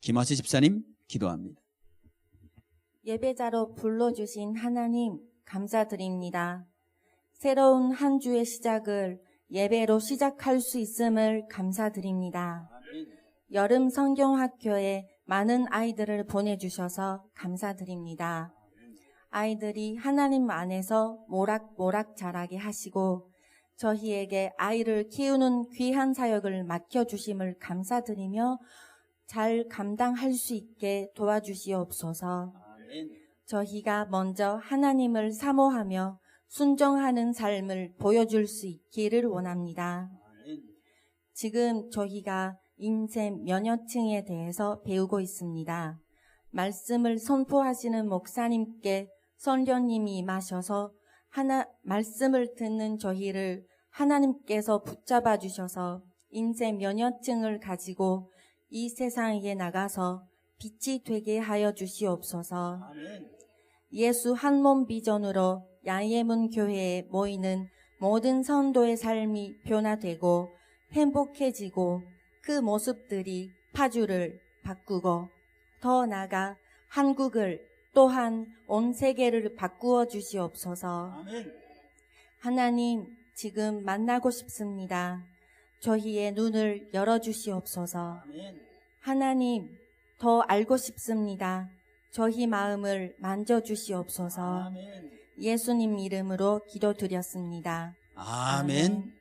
김하세 집사님 기도합니다. 예배자로 불러주신 하나님 감사드립니다. 새로운 한 주의 시작을 예배로 시작할 수 있음을 감사드립니다. 여름 성경학교에 많은 아이들을 보내주셔서 감사드립니다. 아이들이 하나님 안에서 모락모락 자라게 하시고 저희에게 아이를 키우는 귀한 사역을 맡겨주심을 감사드리며 잘 감당할 수 있게 도와주시옵소서. 저희가 먼저 하나님을 사모하며 순종하는 삶을 보여줄 수 있기를 원합니다. 지금 저희가 인생 면허증에 대해서 배우고 있습니다. 말씀을 선포하시는 목사님께 선교님이 임하셔서 말씀을 듣는 저희를 하나님께서 붙잡아 주셔서 인생 면허증을 가지고 이 세상에 나가서 빛이 되게 하여 주시옵소서. 예수 한 몸 비전으로 야예문 교회에 모이는 모든 성도의 삶이 변화되고 행복해지고 그 모습들이 파주를 바꾸고 더 나아가 한국을 또한 온 세계를 바꾸어 주시옵소서. 하나님, 지금 만나고 싶습니다. 저희의 눈을 열어주시옵소서. 하나님, 더 알고 싶습니다. 저희 마음을 만져주시옵소서. 예수님 이름으로 기도드렸습니다. 아멘.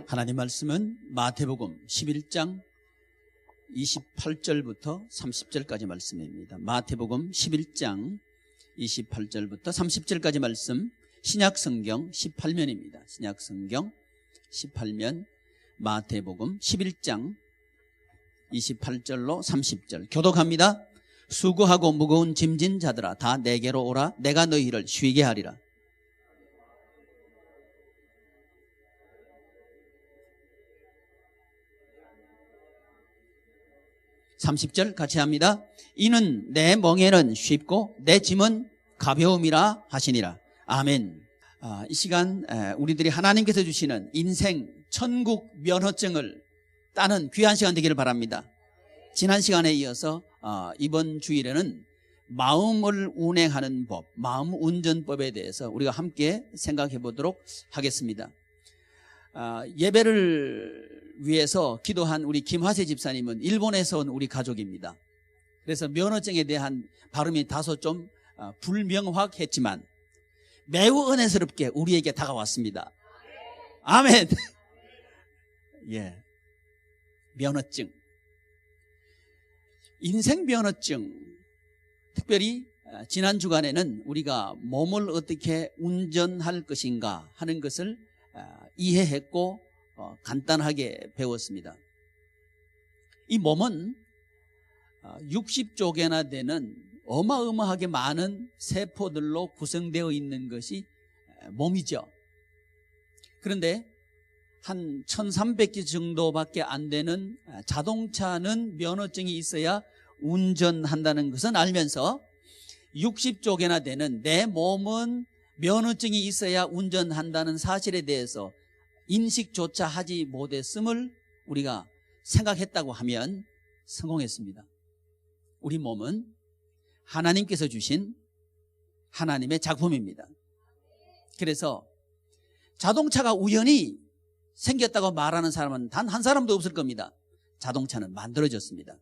하나님 말씀은 마태복음 11장 28절부터 30절까지 말씀입니다. 마태복음 11장 28절부터 30절까지 말씀, 신약성경 18면입니다. 신약성경 18면 마태복음 11장 28절로 30절 교독합니다. 수고하고 무거운 짐진 자들아 다 내게로 오라. 내가 너희를 쉬게 하리라. 30절 같이 합니다. 이는 내 멍에는 쉽고 내 짐은 가벼움이라 하시니라. 아멘. 이 시간 우리들이 하나님께서 주시는 인생 천국 면허증을 따는 귀한 시간 되기를 바랍니다. 지난 시간에 이어서 이번 주일에는 마음을 운행하는 법, 마음 운전법에 대해서 우리가 함께 생각해 보도록 하겠습니다. 예배를 위해서 기도한 우리 김하세 집사님은 일본에서 온 우리 가족입니다. 그래서 면허증에 대한 발음이 다소 좀 불명확했지만 매우 은혜스럽게 우리에게 다가왔습니다. 아멘. 예, 면허증, 인생 면허증. 특별히 지난 주간에는 우리가 몸을 어떻게 운전할 것인가 하는 것을 이해했고 간단하게 배웠습니다. 이 몸은 60조개나 되는 어마어마하게 많은 세포들로 구성되어 있는 것이 몸이죠. 그런데 한 1300개 정도밖에 안 되는 자동차는 면허증이 있어야 운전한다는 것은 알면서 60조개나 되는 내 몸은 면허증이 있어야 운전한다는 사실에 대해서 인식조차 하지 못했음을 우리가 생각했다고 하면 성공했습니다. 우리 몸은 하나님께서 주신 하나님의 작품입니다. 그래서 자동차가 우연히 생겼다고 말하는 사람은 단 한 사람도 없을 겁니다. 자동차는 만들어졌습니다.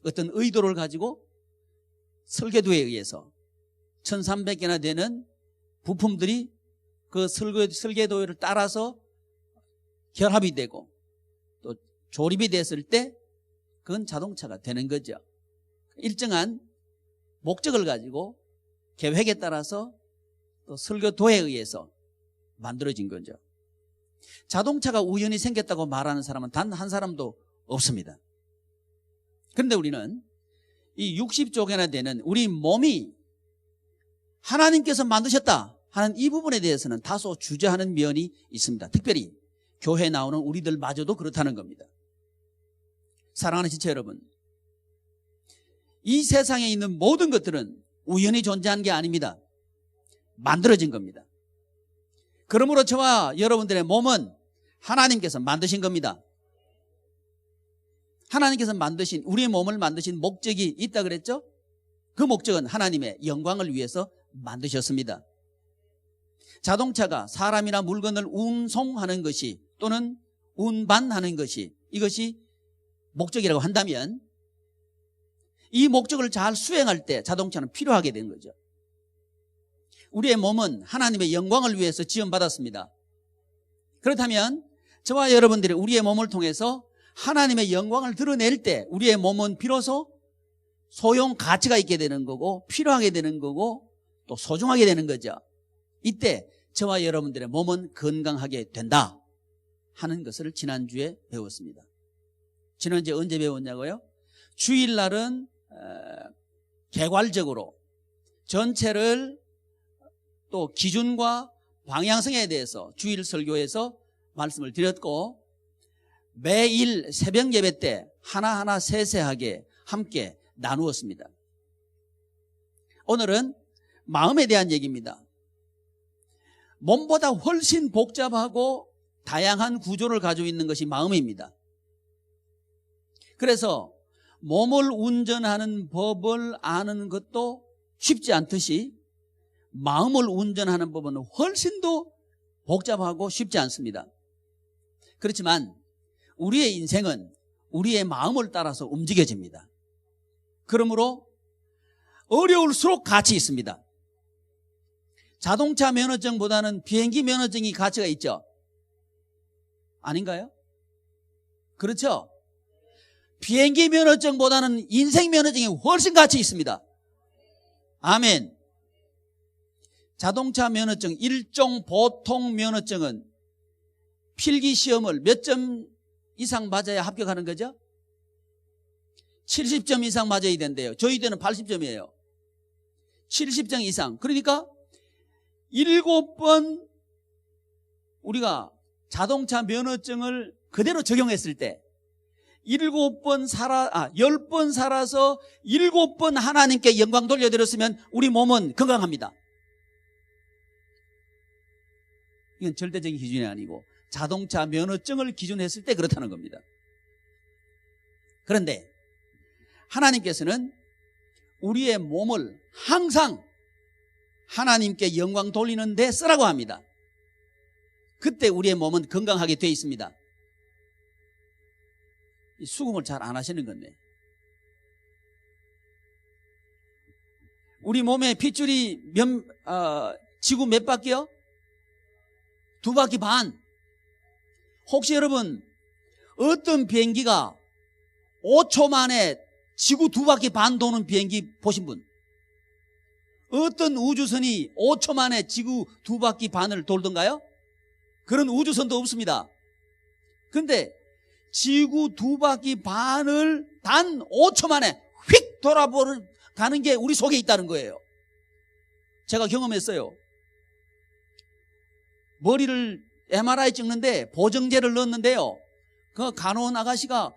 어떤 의도를 가지고 설계도에 의해서 1300개나 되는 부품들이 그 설계도를 따라서 결합이 되고 또 조립이 됐을 때 그건 자동차가 되는 거죠. 일정한 목적을 가지고 계획에 따라서 또 설계도에 의해서 만들어진 거죠. 자동차가 우연히 생겼다고 말하는 사람은 단 한 사람도 없습니다. 그런데 우리는 이 60쪽이나 되는 우리 몸이 하나님께서 만드셨다 하는 이 부분에 대해서는 다소 주저하는 면이 있습니다. 특별히 교회에 나오는 우리들마저도 그렇다는 겁니다. 사랑하는 지체 여러분, 이 세상에 있는 모든 것들은 우연히 존재한 게 아닙니다. 만들어진 겁니다. 그러므로 저와 여러분들의 몸은 하나님께서 만드신 겁니다. 하나님께서 만드신, 우리의 몸을 만드신 목적이 있다 그랬죠? 그 목적은 하나님의 영광을 위해서 만드셨습니다. 자동차가 사람이나 물건을 운송하는 것이 또는 운반하는 것이, 이것이 목적이라고 한다면 이 목적을 잘 수행할 때 자동차는 필요하게 된 거죠. 우리의 몸은 하나님의 영광을 위해서 지원받았습니다. 그렇다면 저와 여러분들이 우리의 몸을 통해서 하나님의 영광을 드러낼 때 우리의 몸은 비로소 소용 가치가 있게 되는 거고 필요하게 되는 거고 또 소중하게 되는 거죠. 이때 저와 여러분들의 몸은 건강하게 된다 하는 것을 지난주에 배웠습니다. 지난주에 언제 배웠냐고요? 주일날은 개괄적으로 전체를 또 기준과 방향성에 대해서 주일 설교에서 말씀을 드렸고, 매일 새벽 예배 때 하나하나 세세하게 함께 나누었습니다. 오늘은 마음에 대한 얘기입니다. 몸보다 훨씬 복잡하고 다양한 구조를 가지고 있는 것이 마음입니다. 그래서 몸을 운전하는 법을 아는 것도 쉽지 않듯이 마음을 운전하는 법은 훨씬 더 복잡하고 쉽지 않습니다. 그렇지만 우리의 인생은 우리의 마음을 따라서 움직여집니다. 그러므로 어려울수록 가치 있습니다. 자동차 면허증보다는 비행기 면허증이 가치가 있죠? 아닌가요? 그렇죠? 비행기 면허증보다는 인생 면허증이 훨씬 가치 있습니다. 아멘. 자동차 면허증, 일종 보통 면허증은 필기 시험을 몇 점 이상 맞아야 합격하는 거죠? 70점 이상 맞아야 된대요. 저희 때는 80점이에요. 70점 이상. 그러니까 7번 우리가 자동차 면허증을 그대로 적용했을 때 10번 살아서 7번 하나님께 영광 돌려드렸으면 우리 몸은 건강합니다. 이건 절대적인 기준이 아니고 자동차 면허증을 기준했을 때 그렇다는 겁니다. 그런데 하나님께서는 우리의 몸을 항상 하나님께 영광 돌리는 데 쓰라고 합니다. 그때 우리의 몸은 건강하게 되어 있습니다. 수긍을 잘 안 하시는 건데, 우리 몸의 핏줄이 지구 몇 바퀴요? 2바퀴 반. 혹시 여러분 어떤 비행기가 5초 만에 지구 2바퀴 반 도는 비행기 보신 분? 어떤 우주선이 5초 만에 지구 2바퀴 반을 돌던가요? 그런 우주선도 없습니다. 그런데 지구 2바퀴 반을 단 5초 만에 휙 돌아가는 게 우리 속에 있다는 거예요. 제가 경험했어요. 머리를 MRI 찍는데 보정제를 넣었는데요, 그 간호원 아가씨가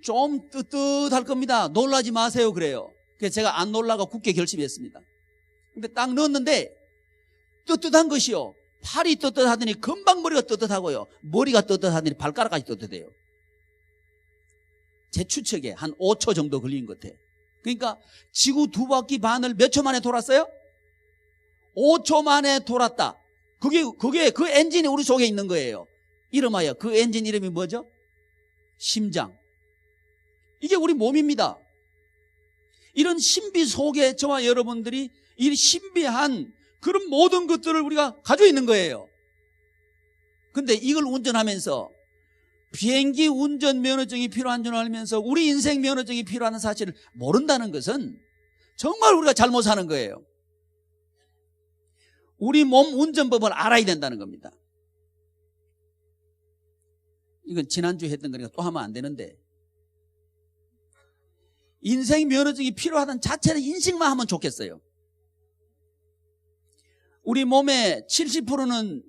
좀 뜨뜻할 겁니다. 놀라지 마세요 그래요. 그래서 제가 안 놀라고 굳게 결심했습니다. 근데 딱 넣었는데 뜨뜻한 것이요, 팔이 뜨뜻하더니 금방 머리가 뜨뜻하고요, 머리가 뜨뜻하더니 발가락까지 뜨뜻해요. 제 추측에 한 5초 정도 걸린 것 같아요. 그러니까 지구 2바퀴 반을 몇 초 만에 돌았어요? 5초 만에 돌았다. 그게 그 엔진이 우리 속에 있는 거예요. 이름하여 그 엔진 이름이 뭐죠? 심장. 이게 우리 몸입니다. 이런 신비 속에 저와 여러분들이 이 신비한 그런 모든 것들을 우리가 가지고 있는 거예요. 근데 이걸 운전하면서 비행기 운전 면허증이 필요한 줄 알면서 우리 인생 면허증이 필요한 사실을 모른다는 것은 정말 우리가 잘못 사는 거예요. 우리 몸 운전법을 알아야 된다는 겁니다. 이건 지난주에 했던 거니까 또 하면 안 되는데, 인생 면허증이 필요하다는 자체를 인식만 하면 좋겠어요. 우리 몸의 70%는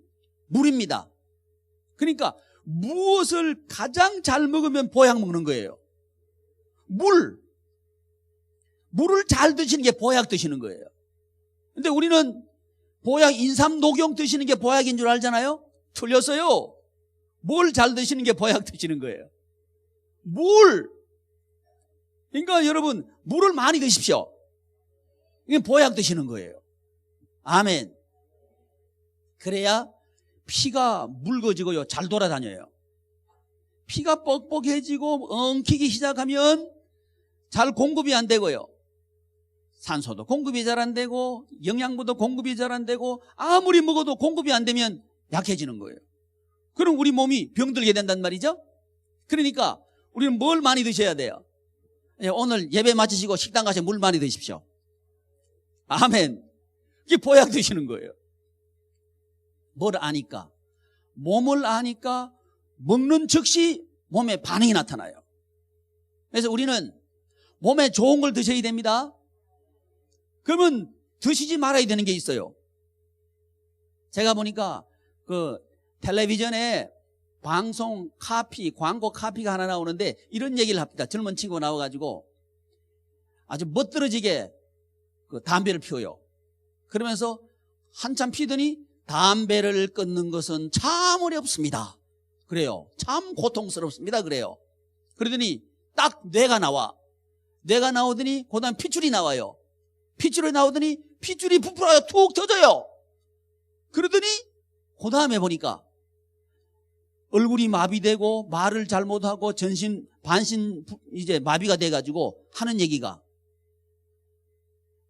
물입니다. 그러니까 무엇을 가장 잘 먹으면 보약 먹는 거예요? 물을 잘 드시는 게 보약 드시는 거예요. 근데 우리는 보약, 인삼 녹용 드시는 게 보약인 줄 알잖아요? 틀렸어요. 뭘 잘 드시는 게 보약 드시는 거예요? 물! 그러니까 여러분, 물을 많이 드십시오. 이게 보약 드시는 거예요. 아멘. 그래야 피가 묽어지고요, 잘 돌아다녀요. 피가 뻑뻑해지고 엉키기 시작하면 잘 공급이 안 되고요. 산소도 공급이 잘 안 되고 영양분도 공급이 잘 안 되고 아무리 먹어도 공급이 안 되면 약해지는 거예요. 그럼 우리 몸이 병들게 된단 말이죠. 그러니까 우리는 뭘 많이 드셔야 돼요? 오늘 예배 마치시고 식당 가서 물 많이 드십시오. 아멘. 이게 보약 드시는 거예요. 뭘 아니까? 몸을 아니까 먹는 즉시 몸에 반응이 나타나요. 그래서 우리는 몸에 좋은 걸 드셔야 됩니다. 그러면 드시지 말아야 되는 게 있어요. 제가 보니까 그 텔레비전에 방송 카피, 광고 카피가 하나 나오는데 이런 얘기를 합니다. 젊은 친구가 나와가지고 아주 멋들어지게 그 담배를 피워요. 그러면서 한참 피더니 담배를 끊는 것은 참 어렵습니다. 그래요. 참 고통스럽습니다. 그래요. 그러더니 딱 뇌가 나와. 뇌가 나오더니 그 다음 핏줄이 나와요. 핏줄이 나오더니 핏줄이 부풀어요. 툭 터져요. 그러더니 그 다음에 보니까 얼굴이 마비되고 말을 잘못하고 전신 반신 이제 마비가 돼가지고 하는 얘기가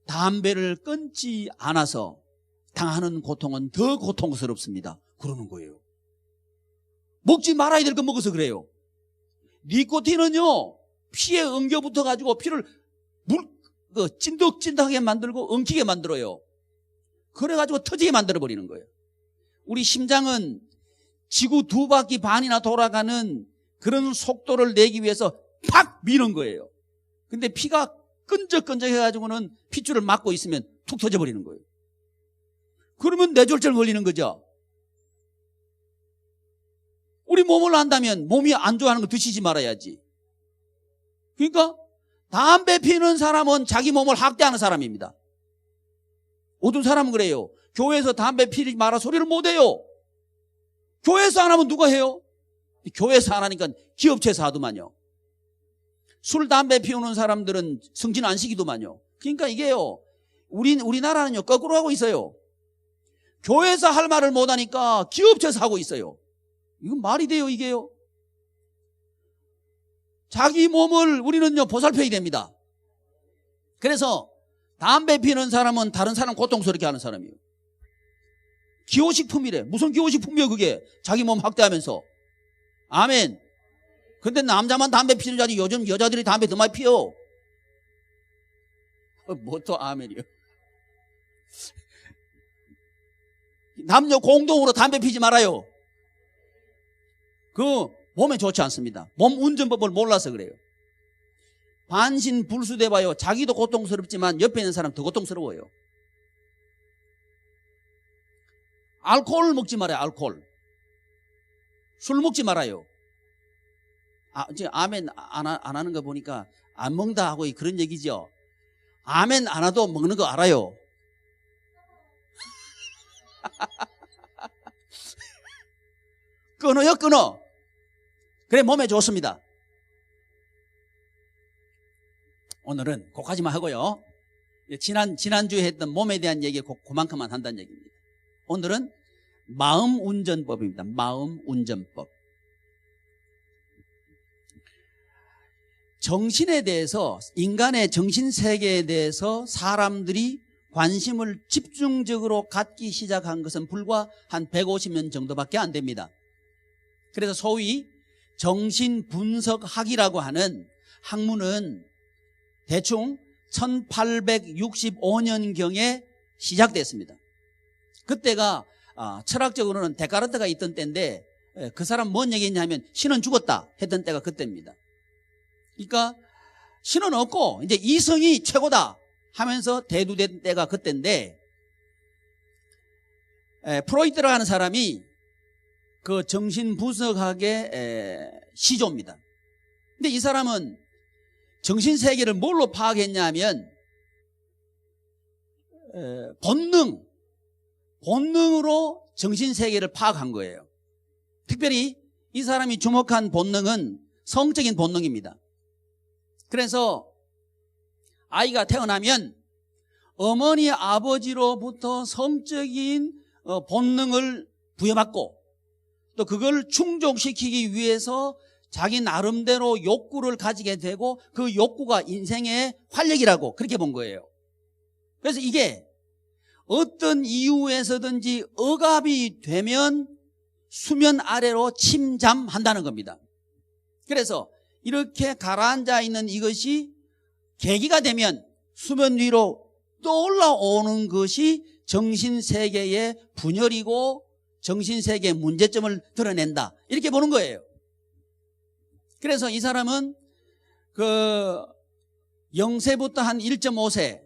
담배를 끊지 않아서 당하는 고통은 더 고통스럽습니다. 그러는 거예요. 먹지 말아야 될 거 먹어서 그래요. 니코틴은요 피에 엉겨 붙어가지고 피를 찐득찐득하게 만들고 엉키게 만들어요. 그래가지고 터지게 만들어버리는 거예요. 우리 심장은 지구 2바퀴 반이나 돌아가는 그런 속도를 내기 위해서 팍 미는 거예요. 근데 피가 끈적끈적해가지고는 핏줄을 막고 있으면 툭 터져버리는 거예요. 그러면 뇌졸중 걸리는 거죠. 우리 몸을 안다면 몸이 안 좋아하는 거 드시지 말아야지. 그러니까 담배 피우는 사람은 자기 몸을 학대하는 사람입니다. 어떤 사람은 그래요. 교회에서 담배 피우지 마라 소리를 못해요. 교회에서 안 하면 누가 해요? 교회에서 안 하니까 기업체에서 하더만요. 술, 담배 피우는 사람들은 승진 안 시키더만요. 그러니까 이게요, 우리나라는요, 거꾸로 하고 있어요. 교회에서 할 말을 못하니까 기업체에서 하고 있어요. 이건 말이 돼요, 이게요? 자기 몸을 우리는요, 보살펴야 됩니다. 그래서 담배 피우는 사람은 다른 사람 고통스럽게 하는 사람이에요. 기호식품이래. 무슨 기호식품이에요, 그게? 자기 몸 학대하면서. 아멘. 근데 남자만 담배 피우는 줄 알지 요즘 여자들이 담배 더 많이 피워. 뭐 또 아멘이요. 남녀 공동으로 담배 피지 말아요. 그 몸에 좋지 않습니다. 몸 운전법을 몰라서 그래요. 반신불수돼 봐요. 자기도 고통스럽지만 옆에 있는 사람 더 고통스러워요. 알코올 먹지 말아요. 알코올. 술 먹지 말아요. 지금 아멘 안 하는 거 보니까 안 먹는다 하고 그런 얘기죠. 아멘 안 해도 먹는 거 알아요. 끊어요, 끊어. 그래, 몸에 좋습니다. 오늘은 그까지만 하고요. 지난주에 했던 몸에 대한 얘기 그만큼만 한다는 얘기입니다. 오늘은 마음 운전법입니다. 마음 운전법. 정신에 대해서, 인간의 정신세계에 대해서 사람들이 관심을 집중적으로 갖기 시작한 것은 불과 한 150년 정도밖에 안 됩니다. 그래서 소위 정신분석학이라고 하는 학문은 대충 1865년경에 시작됐습니다. 그때가 철학적으로는 데카르트가 있던 때인데 그 사람 뭔 얘기했냐면 신은 죽었다 했던 때가 그때입니다. 그러니까 신은 없고 이제 이성이 최고다 하면서 대두된 때가 그때인데, 프로이트라고 하는 사람이 그 정신분석학의 시조입니다. 근데 이 사람은 정신세계를 뭘로 파악했냐면 본능으로 정신세계를 파악한 거예요. 특별히 이 사람이 주목한 본능은 성적인 본능입니다. 그래서 아이가 태어나면 어머니 아버지로부터 성적인 본능을 부여받고 또 그걸 충족시키기 위해서 자기 나름대로 욕구를 가지게 되고 그 욕구가 인생의 활력이라고 그렇게 본 거예요. 그래서 이게 어떤 이유에서든지 억압이 되면 수면 아래로 침잠한다는 겁니다. 그래서 이렇게 가라앉아 있는 이것이 계기가 되면 수면 위로 떠올라오는 것이 정신세계의 분열이고 정신세계의 문제점을 드러낸다, 이렇게 보는 거예요. 그래서 이 사람은 그 0세부터 한 1.5세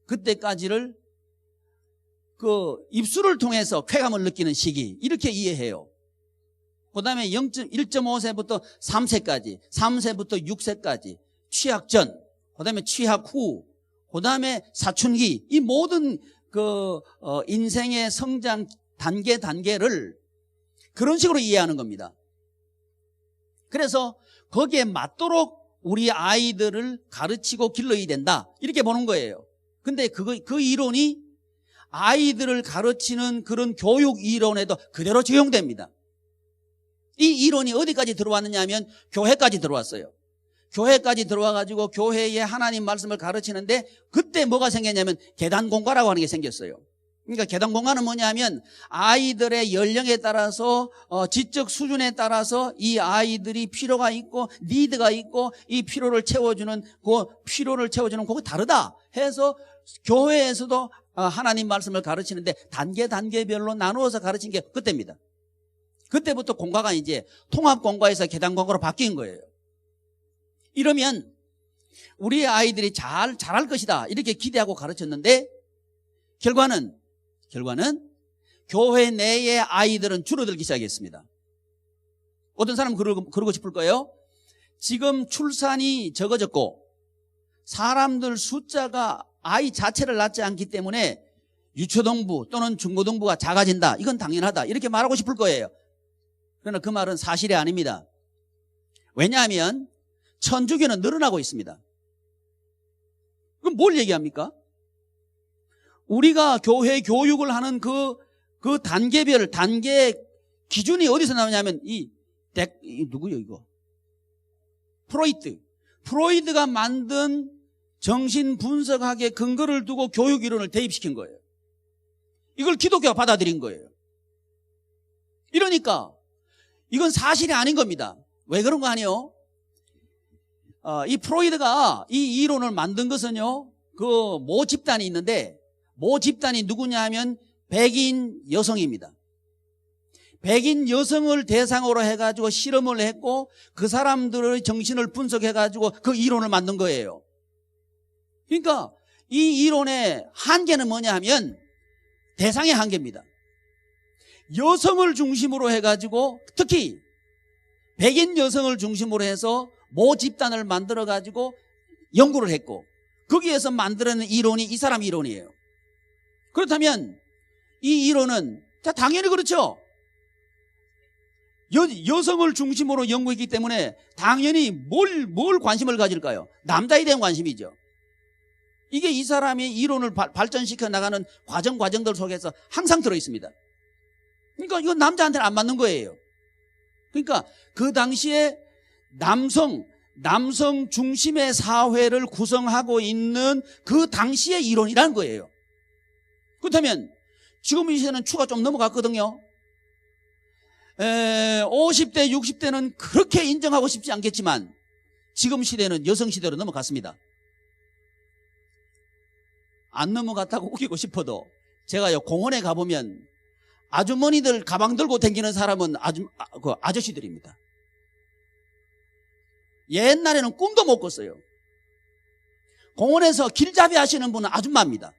그때까지를 그 입술을 통해서 쾌감을 느끼는 시기, 이렇게 이해해요. 그 다음에 1.5세부터 3세까지, 3세부터 6세까지 취학 전, 그 다음에 취학 후, 그 다음에 사춘기, 이 모든 인생의 성장 단계를 그런 식으로 이해하는 겁니다. 그래서 거기에 맞도록 우리 아이들을 가르치고 길러야 된다, 이렇게 보는 거예요. 근데 그 이론이 아이들을 가르치는 그런 교육 이론에도 그대로 적용됩니다. 이 이론이 어디까지 들어왔느냐 하면 교회까지 들어왔어요. 교회까지 들어와가지고 교회에 하나님 말씀을 가르치는데 그때 뭐가 생겼냐면 계단공과라고 하는 게 생겼어요. 그러니까 계단공과는 뭐냐면 아이들의 연령에 따라서 지적 수준에 따라서 이 아이들이 필요가 있고 니드가 있고 이 필요를 채워주는 그거 다르다 해서 교회에서도 하나님 말씀을 가르치는데 단계별로 나누어서 가르친 게 그때입니다. 그때부터 공과가 이제 통합공과에서 계단공과로 바뀐 거예요. 이러면 우리 아이들이 잘할 것이다 이렇게 기대하고 가르쳤는데 결과는 교회 내의 아이들은 줄어들기 시작했습니다. 어떤 사람은 그러고 싶을 거예요. 지금 출산이 적어졌고 사람들 숫자가 아이 자체를 낳지 않기 때문에 유초등부 또는 중고등부가 작아진다, 이건 당연하다, 이렇게 말하고 싶을 거예요. 그러나 그 말은 사실이 아닙니다. 왜냐하면 천주교는 늘어나고 있습니다. 그럼 뭘 얘기합니까? 우리가 교회 교육을 하는 그 단계별 단계 기준이 어디서 나오냐면 누구요 이거? 프로이드가 만든 정신분석학의 근거를 두고 교육 이론을 대입시킨 거예요. 이걸 기독교가 받아들인 거예요. 이러니까 이건 사실이 아닌 겁니다. 왜 그런 거 아니에요? 이 프로이드가 이 이론을 만든 것은요, 그 모 집단이 있는데, 모 집단이 누구냐 하면 백인 여성입니다. 백인 여성을 대상으로 해가지고 실험을 했고 그 사람들의 정신을 분석해가지고 그 이론을 만든 거예요. 그러니까 이 이론의 한계는 뭐냐 하면 대상의 한계입니다. 여성을 중심으로 해가지고 특히 백인 여성을 중심으로 해서 모 집단을 만들어가지고 연구를 했고 거기에서 만들어낸 이론이 이 사람 이론이에요. 그렇다면 이 이론은 당연히 그렇죠. 여성을 중심으로 연구했기 때문에 당연히 뭘 관심을 가질까요? 남자에 대한 관심이죠. 이게 이 사람이 이론을 발전시켜 나가는 과정들 속에서 항상 들어있습니다. 그러니까 이건 남자한테는 안 맞는 거예요. 그러니까 그 당시에 남성 중심의 사회를 구성하고 있는 그 당시의 이론이라는 거예요. 그렇다면 지금 이 시대는 추가 좀 넘어갔거든요. 50대 60대는 그렇게 인정하고 싶지 않겠지만 지금 시대는 여성 시대로 넘어갔습니다. 안 넘어갔다고 우기고 싶어도 제가요 공원에 가보면 아주머니들 가방 들고 다니는 사람은 아저씨들입니다. 옛날에는 꿈도 못 꿨어요. 공원에서 길잡이 하시는 분은 아줌마입니다.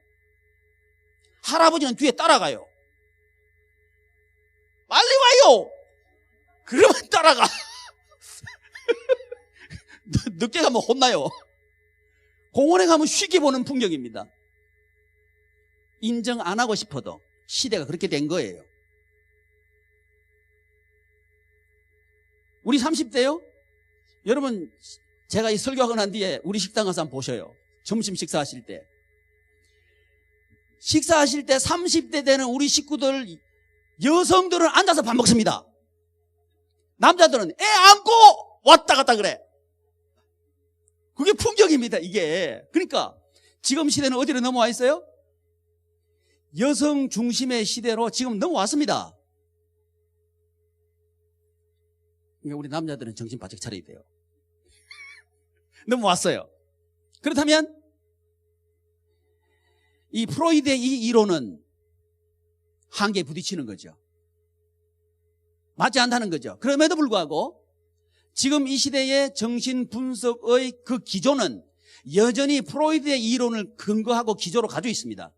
할아버지는 뒤에 따라가요. 빨리 와요. 그러면 따라가. 늦게 가면 혼나요. 공원에 가면 쉬게 보는 풍경입니다. 인정 안 하고 싶어도 시대가 그렇게 된 거예요. 우리 30대요? 여러분, 제가 이 설교하고 난 뒤에 우리 식당 가서 한번 보셔요. 점심 식사하실 때. 식사하실 때 30대 되는 우리 식구들, 여성들은 앉아서 밥 먹습니다. 남자들은 애 안고 왔다 갔다 그래. 그게 풍경입니다, 이게. 그러니까 지금 시대는 어디로 넘어와 있어요? 여성 중심의 시대로 지금 넘어왔습니다. 그러니까 우리 남자들은 정신 바짝 차려야 돼요. 넘어왔어요. 그렇다면 이 프로이드의 이 이론은 한계에 부딪히는 거죠. 맞지 않다는 거죠. 그럼에도 불구하고 지금 이 시대의 정신 분석의 그 기조는 여전히 프로이드의 이론을 근거하고 기조로 가지고 있습니다.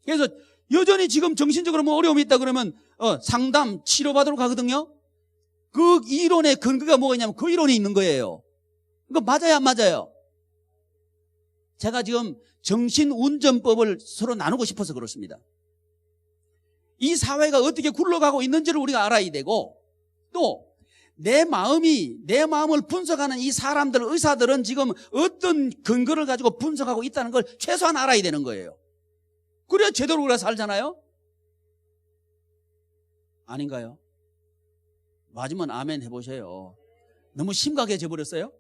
그래서 여전히 지금 정신적으로 뭐 어려움이 있다 그러면 상담, 치료받으러 가거든요. 그 이론의 근거가 뭐가 있냐면 그 이론이 있는 거예요. 그거 맞아요, 안 맞아요? 제가 지금 정신운전법을 서로 나누고 싶어서 그렇습니다. 이 사회가 어떻게 굴러가고 있는지를 우리가 알아야 되고, 또 내 마음을 분석하는 이 사람들, 의사들은 지금 어떤 근거를 가지고 분석하고 있다는 걸 최소한 알아야 되는 거예요. 그래야 제대로 우리가 살잖아요? 아닌가요? 맞으면 아멘 해보세요. 너무 심각해져 버렸어요?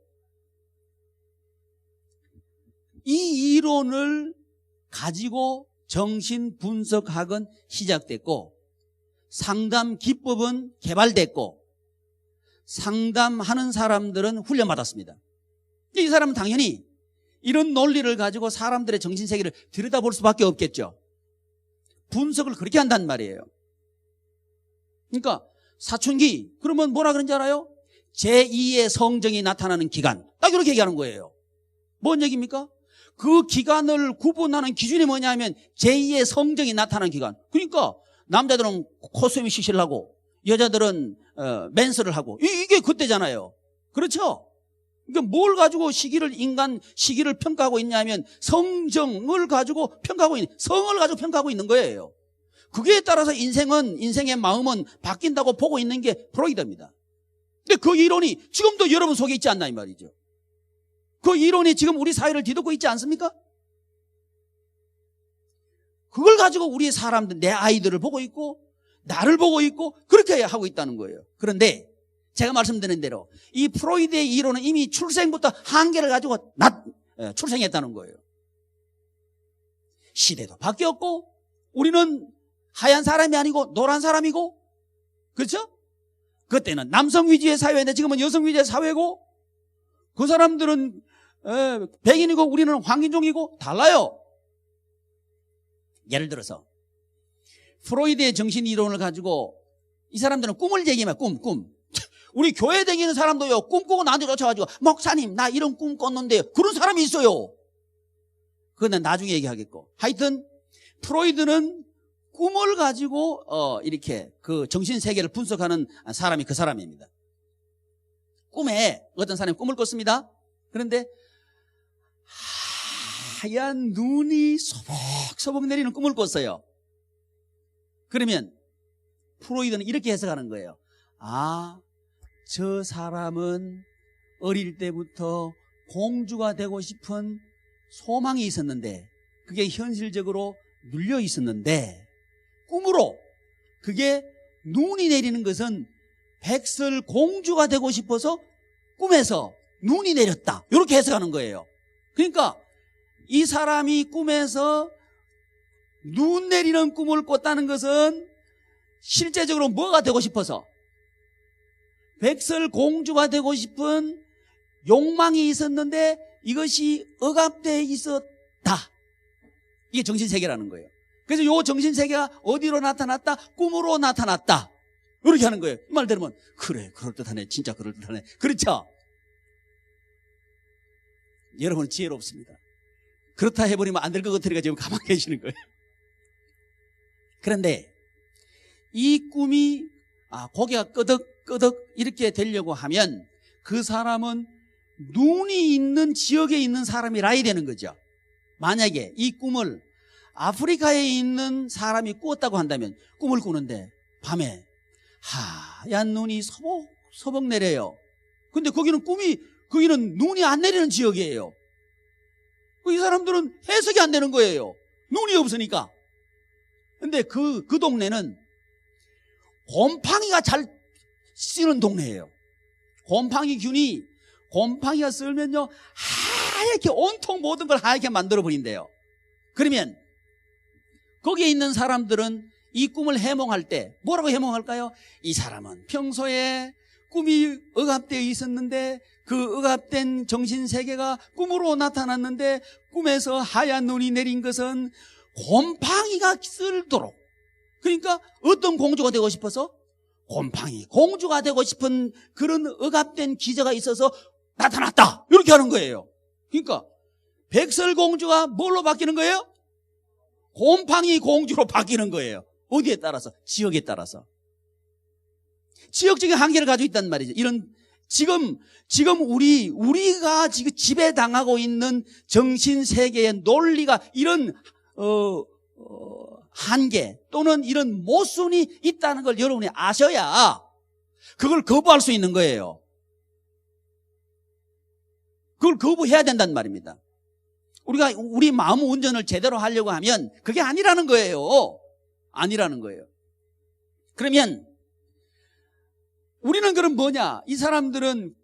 이 이론을 가지고 정신 분석학은 시작됐고, 상담 기법은 개발됐고, 상담하는 사람들은 훈련받았습니다. 이 사람은 당연히 이런 논리를 가지고 사람들의 정신세계를 들여다볼 수밖에 없겠죠. 분석을 그렇게 한단 말이에요. 그러니까 사춘기, 그러면 뭐라 그런지 알아요? 제2의 성정이 나타나는 기간, 딱 이렇게 얘기하는 거예요. 뭔 얘기입니까? 그 기간을 구분하는 기준이 뭐냐면 제2의 성정이 나타나는 기간. 그러니까 남자들은 코스염이 시실하고 여자들은 맨스를 하고 이게 그때잖아요. 그렇죠? 그러니까 뭘 가지고 인간 시기를 평가하고 있냐면 성정을 가지고 평가하고 성을 가지고 평가하고 있는 거예요. 그게 따라서 인생의 마음은 바뀐다고 보고 있는 게 프로이드입니다. 근데 그 이론이 지금도 여러분 속에 있지 않나 이 말이죠. 그 이론이 지금 우리 사회를 뒤덮고 있지 않습니까? 그걸 가지고 우리 사람들, 내 아이들을 보고 있고 나를 보고 있고 그렇게 하고 있다는 거예요. 그런데 제가 말씀드린 대로 이 프로이드의 이론은 이미 출생부터 한계를 가지고 출생했다는 거예요. 시대도 바뀌었고 우리는 하얀 사람이 아니고 노란 사람이고, 그렇죠? 그때는 남성 위주의 사회인데 지금은 여성 위주의 사회고, 그 사람들은 백인이고 우리는 황인종이고 달라요. 예를 들어서 프로이드의 정신 이론을 가지고 이 사람들은 꿈을 얘기하면 꿈. 우리 교회 다니는 사람도요, 꿈꾸고 나한테 쫓아가지고 목사님 나 이런 꿈 꿨는데, 그런 사람이 있어요. 그건 나중에 얘기하겠고, 하여튼 프로이드는 꿈을 가지고 이렇게 그 정신 세계를 분석하는 사람이 그 사람입니다. 꿈에 어떤 사람이 꿈을 꿨습니다. 그런데 하얀 눈이 소복소복 내리는 꿈을 꿨어요. 그러면 프로이드는 이렇게 해석하는 거예요. 저 사람은 어릴 때부터 공주가 되고 싶은 소망이 있었는데 그게 현실적으로 눌려 있었는데, 꿈으로 그게 눈이 내리는 것은 백설 공주가 되고 싶어서 꿈에서 눈이 내렸다, 이렇게 해석하는 거예요. 그러니까 이 사람이 꿈에서 눈 내리는 꿈을 꿨다는 것은 실제적으로 뭐가 되고 싶어서 백설 공주가 되고 싶은 욕망이 있었는데 이것이 억압되어 있었다. 이게 정신세계라는 거예요. 그래서 이 정신세계가 어디로 나타났다? 꿈으로 나타났다. 이렇게 하는 거예요. 이 말 들으면 그래, 그럴듯하네, 진짜 그럴듯하네. 그렇죠? 여러분은 지혜롭습니다. 그렇다 해버리면 안 될 것 같으니까 지금 가만히 계시는 거예요. 그런데 이 꿈이 고개가 끄덕끄덕 이렇게 되려고 하면 그 사람은 눈이 있는 지역에 있는 사람이라야 되는 거죠. 만약에 이 꿈을 아프리카에 있는 사람이 꾸었다고 한다면 꿈을 꾸는데 밤에 하얀 눈이 서벅서벅 내려요. 근데 거기는 눈이 안 내리는 지역이에요. 이 사람들은 해석이 안 되는 거예요. 눈이 없으니까. 근데 그 동네는 곰팡이가 잘 쓰는 동네예요. 곰팡이가 쓸면요 하얗게 온통 모든 걸 하얗게 만들어 버린대요. 그러면 거기에 있는 사람들은 이 꿈을 해몽할 때 뭐라고 해몽할까요? 이 사람은 평소에 꿈이 억압되어 있었는데 그 억압된 정신세계가 꿈으로 나타났는데 꿈에서 하얀 눈이 내린 것은 곰팡이가 쓸도록, 그러니까 어떤 공주가 되고 싶어서 공주가 되고 싶은 그런 억압된 기저가 있어서 나타났다 이렇게 하는 거예요. 그러니까 백설공주가 뭘로 바뀌는 거예요? 곰팡이 공주로 바뀌는 거예요. 어디에 따라서? 지역에 따라서. 지역적인 한계를 가지고 있단 말이죠. 이런 지금 우리가 지금 지배당하고 있는 정신세계의 논리가 이런 한계 또는 이런 모순이 있다는 걸 여러분이 아셔야 그걸 거부할 수 있는 거예요. 그걸 거부해야 된단 말입니다. 우리가 우리 마음 운전을 제대로 하려고 하면 그게 아니라는 거예요. 아니라는 거예요. 그러면 우리는 그럼 뭐냐? 이 사람들은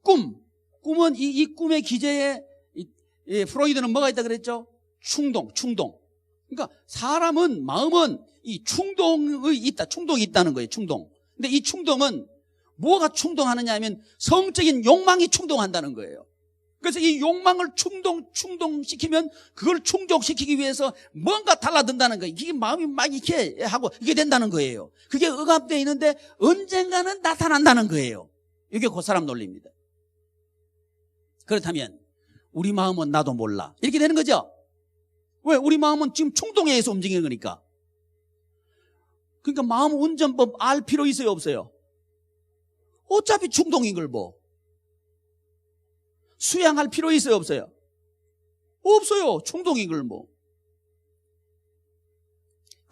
꿈은 이 꿈의 기제에 프로이드는 뭐가 있다 그랬죠? 충동. 그러니까 사람은 마음은 이 충동이 있다는 거예요. 충동. 근데 이 충동은 뭐가 충동하느냐 하면 성적인 욕망이 충동한다는 거예요. 그래서 이 욕망을 충동시키면 그걸 충족시키기 위해서 뭔가 달라든다는 거예요. 이게 마음이 막 이렇게 하고 이게 된다는 거예요. 그게 억압되어 있는데 언젠가는 나타난다는 거예요. 이게 그 사람 논리입니다. 그렇다면 우리 마음은 나도 몰라 이렇게 되는 거죠. 왜? 우리 마음은 지금 충동에 의해서 움직이는 거니까. 그러니까 마음 운전법 알 필요 있어요, 없어요? 어차피 충동인 걸 뭐. 수양할 필요 있어요, 없어요? 없어요. 충동인 걸 뭐.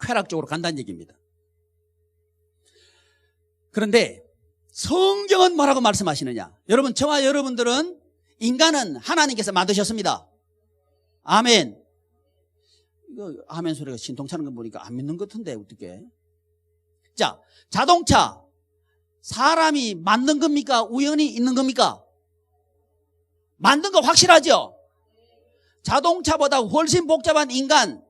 쾌락적으로 간다는 얘기입니다. 그런데 성경은 뭐라고 말씀하시느냐? 여러분, 저와 여러분들은 인간은 하나님께서 만드셨습니다. 아멘. 이거 아멘 소리가 신통차는 거 보니까 안 믿는 것 같은데 어떻게? 자, 자동차 사람이 만든 겁니까? 우연히 있는 겁니까? 만든 거 확실하죠? 자동차보다 훨씬 복잡한 인간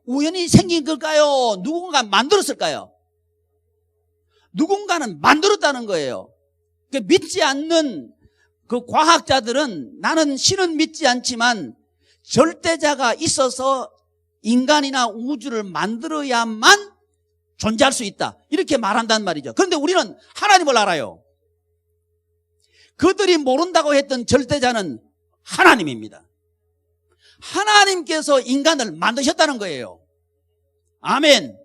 우연히 생긴 걸까요? 누군가 만들었을까요? 누군가는 만들었다는 거예요. 믿지 않는 그 과학자들은 나는 신은 믿지 않지만 절대자가 있어서 인간이나 우주를 만들어야만 존재할 수 있다 이렇게 말한단 말이죠. 그런데 우리는 하나님을 알아요. 그들이 모른다고 했던 절대자는 하나님입니다. 하나님께서 인간을 만드셨다는 거예요. 아멘.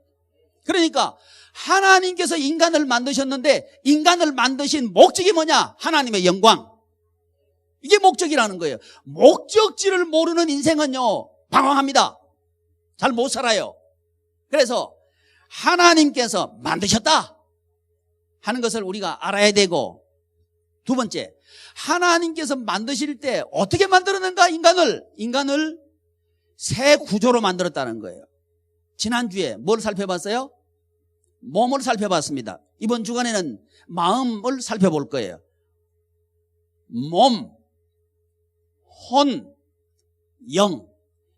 그러니까 하나님께서 인간을 만드셨는데 인간을 만드신 목적이 뭐냐? 하나님의 영광. 이게 목적이라는 거예요. 목적지를 모르는 인생은요 방황합니다. 잘 못 살아요. 그래서 하나님께서 만드셨다 하는 것을 우리가 알아야 되고, 두 번째, 하나님께서 만드실 때 어떻게 만들었는가? 인간을 새 구조로 만들었다는 거예요. 지난주에 뭘 살펴봤어요? 몸을 살펴봤습니다. 이번 주간에는 마음을 살펴볼 거예요. 몸, 혼, 영,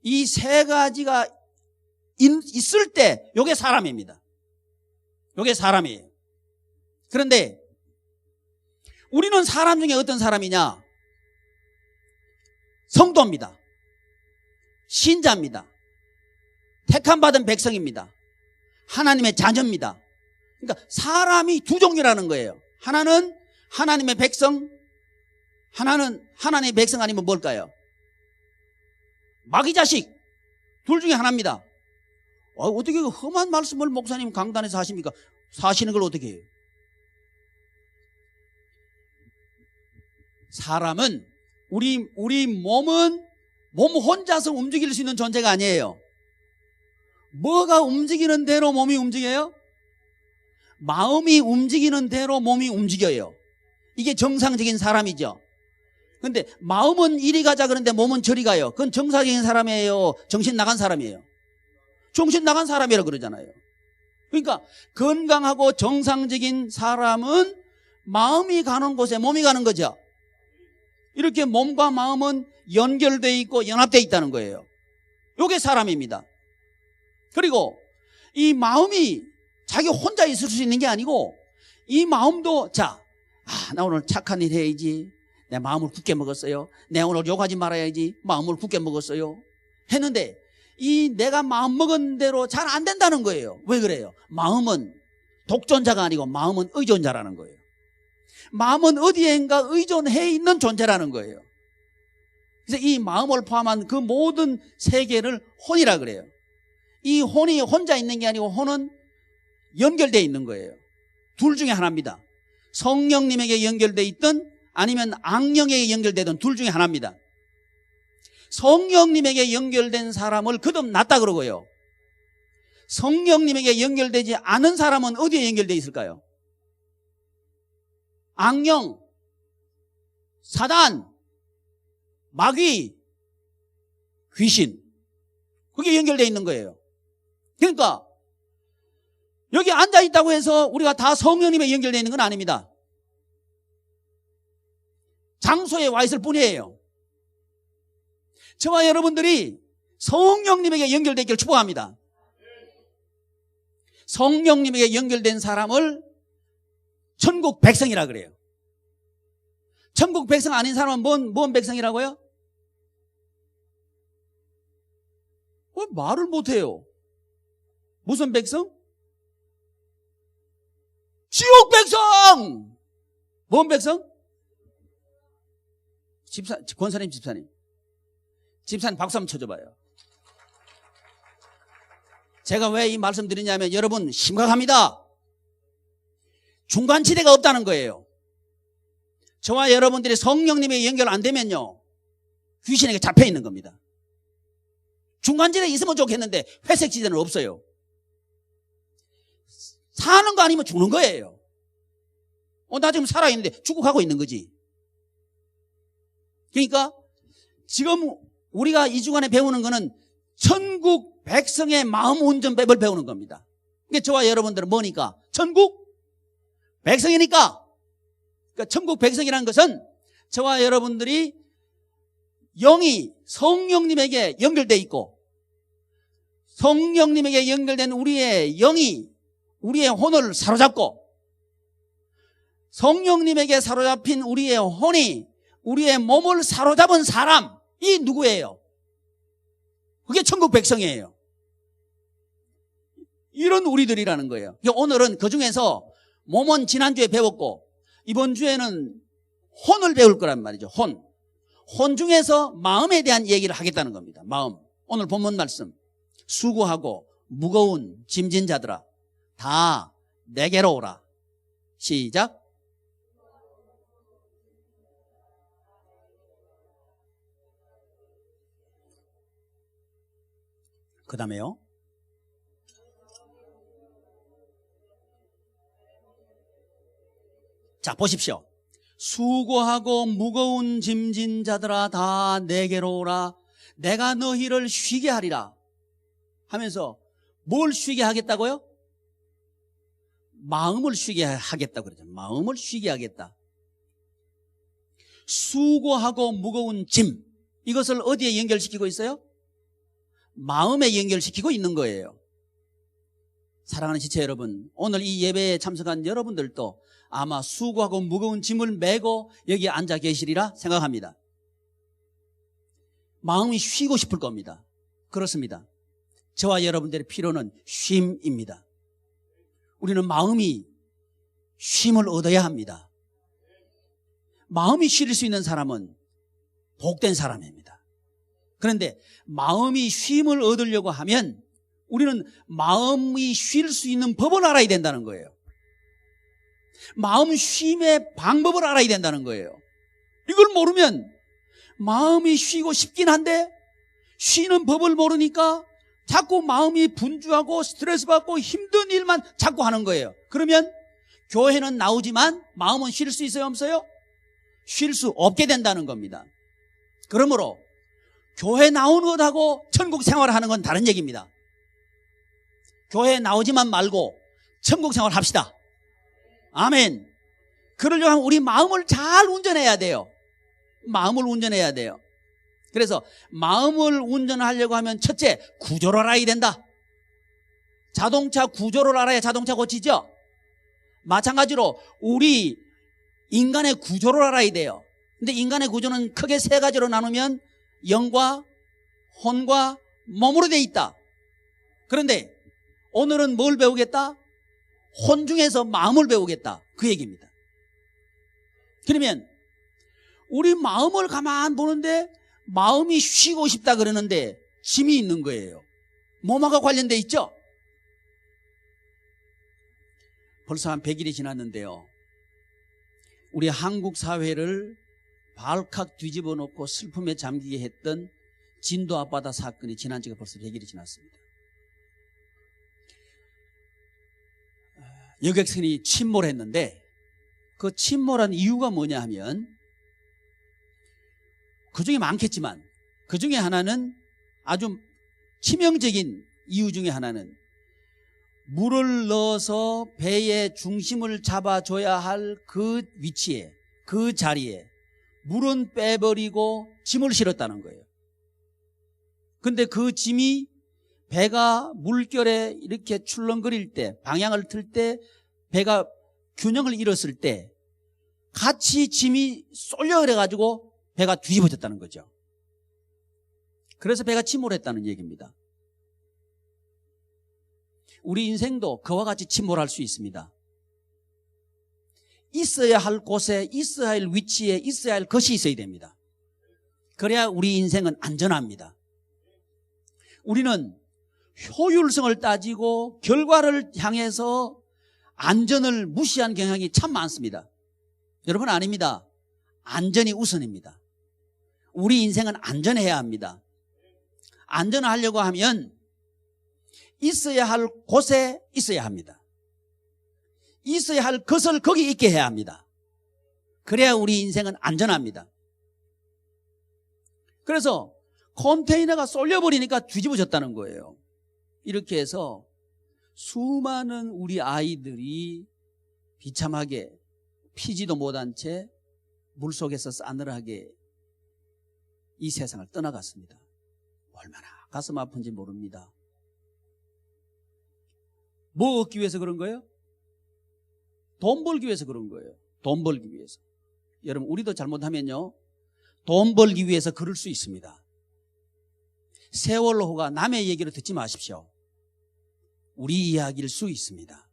이 세 가지가 있을 때 이게 사람입니다. 이게 사람이에요. 그런데 우리는 사람 중에 어떤 사람이냐? 성도입니다. 신자입니다. 택함받은 백성입니다. 하나님의 자녀입니다. 그러니까 사람이 두 종류라는 거예요. 하나는 하나님의 백성, 하나는 하나님의 백성 아니면 뭘까요? 마귀 자식, 둘 중에 하나입니다. 어떻게 그 험한 말씀을 목사님 강단에서 하십니까? 사시는 걸 어떻게 해요? 사람은 우리 몸은 몸 혼자서 움직일 수 있는 존재가 아니에요. 뭐가 움직이는 대로 몸이 움직여요? 마음이 움직이는 대로 몸이 움직여요. 이게 정상적인 사람이죠. 근데 마음은 이리 가자 그러는데 몸은 저리 가요. 그건 정상적인 사람이에요? 정신 나간 사람이에요? 정신 나간 사람이라고 그러잖아요. 그러니까 건강하고 정상적인 사람은 마음이 가는 곳에 몸이 가는 거죠. 이렇게 몸과 마음은 연결되어 있고 연합되어 있다는 거예요. 이게 사람입니다. 그리고 이 마음이 자기 혼자 있을 수 있는 게 아니고 이 마음도 나 오늘 착한 일 해야지. 내 마음을 굳게 먹었어요. 내가 오늘 욕하지 말아야지. 마음을 굳게 먹었어요. 했는데 이 내가 마음 먹은 대로 잘 안 된다는 거예요. 왜 그래요? 마음은 독존자가 아니고 마음은 의존자라는 거예요. 마음은 어디엔가 의존해 있는 존재라는 거예요. 그래서 이 마음을 포함한 그 모든 세계를 혼이라 그래요. 이 혼이 혼자 있는 게 아니고 혼은 연결되어 있는 거예요. 둘 중에 하나입니다. 성령님에게 연결되어 있든 아니면 악령에게 연결되든 둘 중에 하나입니다. 성령님에게 연결된 사람을 거듭났다 그러고요. 성령님에게 연결되지 않은 사람은 어디에 연결되어 있을까요? 악령, 사단, 마귀, 귀신, 그게 연결되어 있는 거예요. 그러니까 여기 앉아있다고 해서 우리가 다 성령님에 연결되어 있는 건 아닙니다. 장소에 와 있을 뿐이에요. 저와 여러분들이 성령님에게 연결되어 있기를 축복합니다. 성령님에게 연결된 사람을 천국 백성이라 그래요. 천국 백성 아닌 사람은 뭔 백성이라고요? 말을 못해요. 무슨 백성? 지옥 백성! 뭔 백성? 권사님 집사님 박수 한번 쳐줘봐요. 제가 왜 이 말씀 드리냐면 여러분 심각합니다. 중간지대가 없다는 거예요. 저와 여러분들이 성령님에 연결 안 되면요 귀신에게 잡혀 있는 겁니다. 중간지대에 있으면 좋겠는데 회색지대는 없어요. 사는 거 아니면 죽는 거예요. 나 지금 살아있는데 죽고 가고 있는 거지. 그러니까 지금 우리가 이 주간에 배우는 거는 천국 백성의 마음 운전법을 배우는 겁니다. 그러니까 저와 여러분들은 뭐니까? 천국 백성이니까. 그러니까 천국 백성이라는 것은 저와 여러분들이 영이 성령님에게 연결되어 있고 성령님에게 연결된 우리의 영이 우리의 혼을 사로잡고 성령님에게 사로잡힌 우리의 혼이 우리의 몸을 사로잡은 사람이 누구예요? 그게 천국 백성이에요. 이런 우리들이라는 거예요. 오늘은 그 중에서 몸은 지난주에 배웠고 이번 주에는 혼을 배울 거란 말이죠. 혼 중에서 마음에 대한 얘기를 하겠다는 겁니다. 마음. 오늘 본문 말씀. 수고하고 무거운 짐진 자들아 다 내게로 오라. 시작. 그 다음에요. 자, 보십시오. 수고하고 무거운 짐진 자들아 다 내게로 오라. 내가 너희를 쉬게 하리라. 하면서 뭘 쉬게 하겠다고요? 마음을 쉬게 하겠다고 그러죠. 마음을 쉬게 하겠다. 수고하고 무거운 짐. 이것을 어디에 연결시키고 있어요? 마음에 연결시키고 있는 거예요. 사랑하는 지체 여러분, 오늘 이 예배에 참석한 여러분들도 아마 수고하고 무거운 짐을 메고 여기 앉아 계시리라 생각합니다. 마음이 쉬고 싶을 겁니다. 그렇습니다. 저와 여러분들의 필요는 쉼입니다. 우리는 마음이 쉼을 얻어야 합니다. 마음이 쉴 수 있는 사람은 복된 사람입니다. 그런데 마음이 쉼을 얻으려고 하면 우리는 마음이 쉴 수 있는 법을 알아야 된다는 거예요. 마음 쉼의 방법을 알아야 된다는 거예요. 이걸 모르면 마음이 쉬고 싶긴 한데 쉬는 법을 모르니까 자꾸 마음이 분주하고 스트레스 받고 힘든 일만 자꾸 하는 거예요. 그러면 교회는 나오지만 마음은 쉴 수 있어요, 없어요? 쉴 수 없게 된다는 겁니다. 그러므로 교회 나오는 것하고 천국 생활하는 건 다른 얘기입니다. 교회 나오지만 말고 천국 생활 합시다. 아멘. 그러려고 하면 우리 마음을 잘 운전해야 돼요. 마음을 운전해야 돼요. 그래서 마음을 운전하려고 하면 첫째, 구조를 알아야 된다. 자동차 구조를 알아야 자동차 고치죠. 마찬가지로 우리 인간의 구조를 알아야 돼요. 근데 인간의 구조는 크게 세 가지로 나누면 영과 혼과 몸으로 돼 있다. 그런데 오늘은 뭘 배우겠다? 혼 중에서 마음을 배우겠다. 그 얘기입니다. 그러면 우리 마음을 가만 보는데 마음이 쉬고 싶다 그러는데 짐이 있는 거예요. 몸하고 관련돼 있죠? 벌써 한 100일이 지났는데요. 우리 한국 사회를 발칵 뒤집어 놓고 슬픔에 잠기게 했던 진도 앞바다 사건이 지난 지가 벌써 100일이 지났습니다. 여객선이 침몰했는데 그 침몰한 이유가 뭐냐 하면 그 중에 많겠지만 그 중에 하나는 아주 치명적인 이유 중에 하나는 물을 넣어서 배의 중심을 잡아줘야 할 그 위치에 그 자리에 물은 빼버리고 짐을 실었다는 거예요. 근데 그 짐이 배가 물결에 이렇게 출렁거릴 때 방향을 틀 때 배가 균형을 잃었을 때 같이 짐이 쏠려 그래가지고 배가 뒤집어졌다는 거죠. 그래서 배가 침몰했다는 얘기입니다. 우리 인생도 그와 같이 침몰할 수 있습니다. 있어야 할 곳에 있어야 할 위치에 있어야 할 것이 있어야 됩니다. 그래야 우리 인생은 안전합니다. 우리는 효율성을 따지고 결과를 향해서 안전을 무시한 경향이 참 많습니다. 여러분 아닙니다. 안전이 우선입니다. 우리 인생은 안전해야 합니다. 안전을 하려고 하면 있어야 할 곳에 있어야 합니다. 있어야 할 것을 거기 있게 해야 합니다. 그래야 우리 인생은 안전합니다. 그래서 컨테이너가 쏠려버리니까 뒤집어졌다는 거예요. 이렇게 해서 수많은 우리 아이들이 비참하게 피지도 못한 채 물속에서 싸늘하게 이 세상을 떠나갔습니다. 얼마나 가슴 아픈지 모릅니다. 뭐 얻기 위해서 그런 거예요? 돈 벌기 위해서 그런 거예요. 돈 벌기 위해서. 여러분 우리도 잘못하면요 돈 벌기 위해서 그럴 수 있습니다. 세월호가 남의 얘기로 듣지 마십시오. 우리 이야기일 수 있습니다.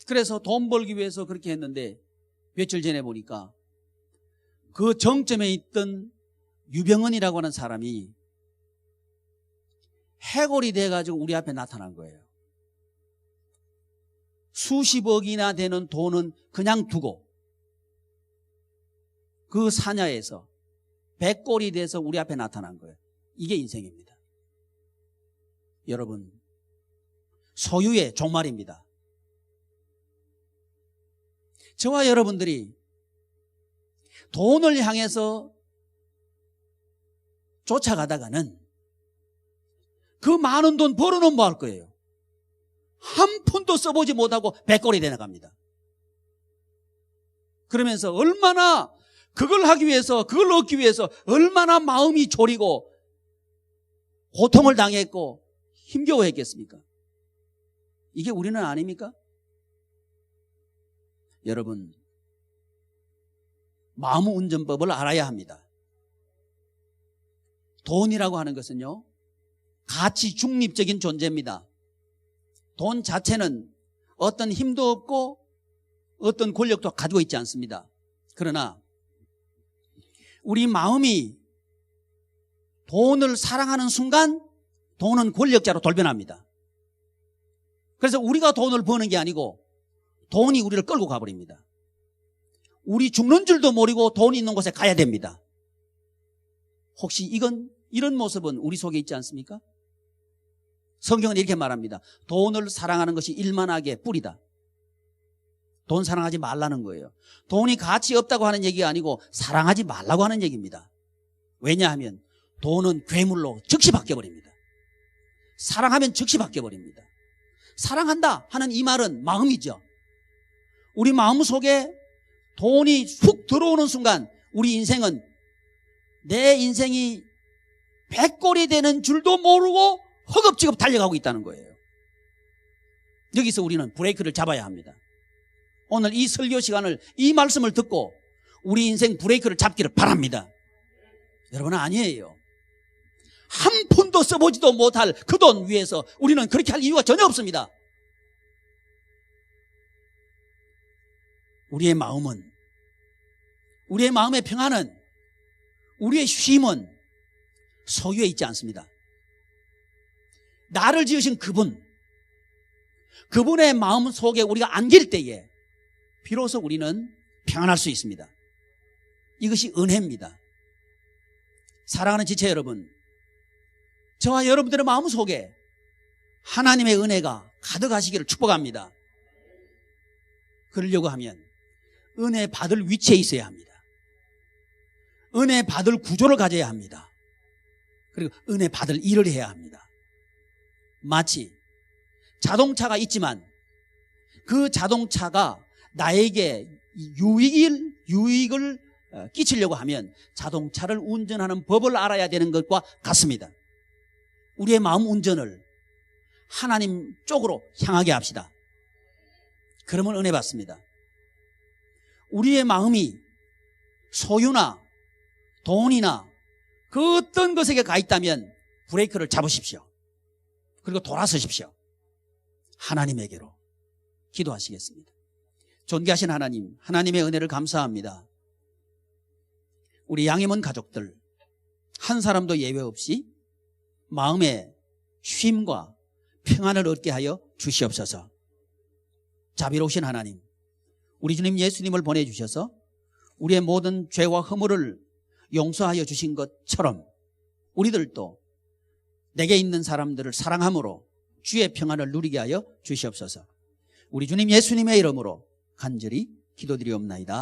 그래서 돈 벌기 위해서 그렇게 했는데 며칠 전에 보니까 그 정점에 있던 유병헌이라고 하는 사람이 해골이 돼가지고 우리 앞에 나타난 거예요. 수십억이나 되는 돈은 그냥 두고 그 사냐에서 백골이 돼서 우리 앞에 나타난 거예요. 이게 인생입니다. 여러분 소유의 종말입니다. 저와 여러분들이 돈을 향해서 쫓아가다가는 그 많은 돈 벌어놓으면 뭐 할 거예요? 한 푼도 써보지 못하고 백골이 되나갑니다. 그러면서 얼마나 그걸 하기 위해서 그걸 얻기 위해서 얼마나 마음이 졸이고 고통을 당했고 힘겨워했겠습니까? 이게 우리는 아닙니까? 여러분 마음 운전법을 알아야 합니다. 돈이라고 하는 것은요 가치 중립적인 존재입니다. 돈 자체는 어떤 힘도 없고 어떤 권력도 가지고 있지 않습니다. 그러나 우리 마음이 돈을 사랑하는 순간 돈은 권력자로 돌변합니다. 그래서 우리가 돈을 버는 게 아니고 돈이 우리를 끌고 가버립니다. 우리 죽는 줄도 모르고 돈이 있는 곳에 가야 됩니다. 혹시 이런 모습은 우리 속에 있지 않습니까? 성경은 이렇게 말합니다. 돈을 사랑하는 것이 일만하게 뿌리다. 돈 사랑하지 말라는 거예요. 돈이 가치 없다고 하는 얘기가 아니고 사랑하지 말라고 하는 얘기입니다. 왜냐하면 돈은 괴물로 즉시 바뀌어버립니다. 사랑하면 즉시 바뀌어버립니다. 사랑한다 하는 이 말은 마음이죠. 우리 마음 속에 돈이 훅 들어오는 순간 우리 인생은 내 인생이 백골이 되는 줄도 모르고 허겁지겁 달려가고 있다는 거예요. 여기서 우리는 브레이크를 잡아야 합니다. 오늘 이 설교 시간을 이 말씀을 듣고 우리 인생 브레이크를 잡기를 바랍니다. 여러분 아니에요. 한 푼도 써보지도 못할 그 돈 위해서 우리는 그렇게 할 이유가 전혀 없습니다. 우리의 마음은, 우리의 마음의 평안은, 우리의 쉼은 소유에 있지 않습니다. 나를 지으신 그분의 마음 속에 우리가 안길 때에 비로소 우리는 평안할 수 있습니다. 이것이 은혜입니다. 사랑하는 지체 여러분, 저와 여러분들의 마음 속에 하나님의 은혜가 가득하시기를 축복합니다. 그러려고 하면 은혜 받을 위치에 있어야 합니다. 은혜 받을 구조를 가져야 합니다. 그리고 은혜 받을 일을 해야 합니다. 마치 자동차가 있지만 그 자동차가 나에게 유익을 끼치려고 하면 자동차를 운전하는 법을 알아야 되는 것과 같습니다. 우리의 마음 운전을 하나님 쪽으로 향하게 합시다. 그러면 은혜 받습니다. 우리의 마음이 소유나 돈이나 그 어떤 것에게 가 있다면 브레이크를 잡으십시오. 그리고 돌아서십시오. 하나님에게로 기도하시겠습니다. 존귀하신 하나님, 하나님의 은혜를 감사합니다. 우리 양임원 가족들 한 사람도 예외 없이 마음의 쉼과 평안을 얻게 하여 주시옵소서. 자비로우신 하나님, 우리 주님 예수님을 보내주셔서 우리의 모든 죄와 허물을 용서하여 주신 것처럼 우리들도 내게 있는 사람들을 사랑함으로 주의 평안을 누리게 하여 주시옵소서. 우리 주님 예수님의 이름으로 간절히 기도드리옵나이다.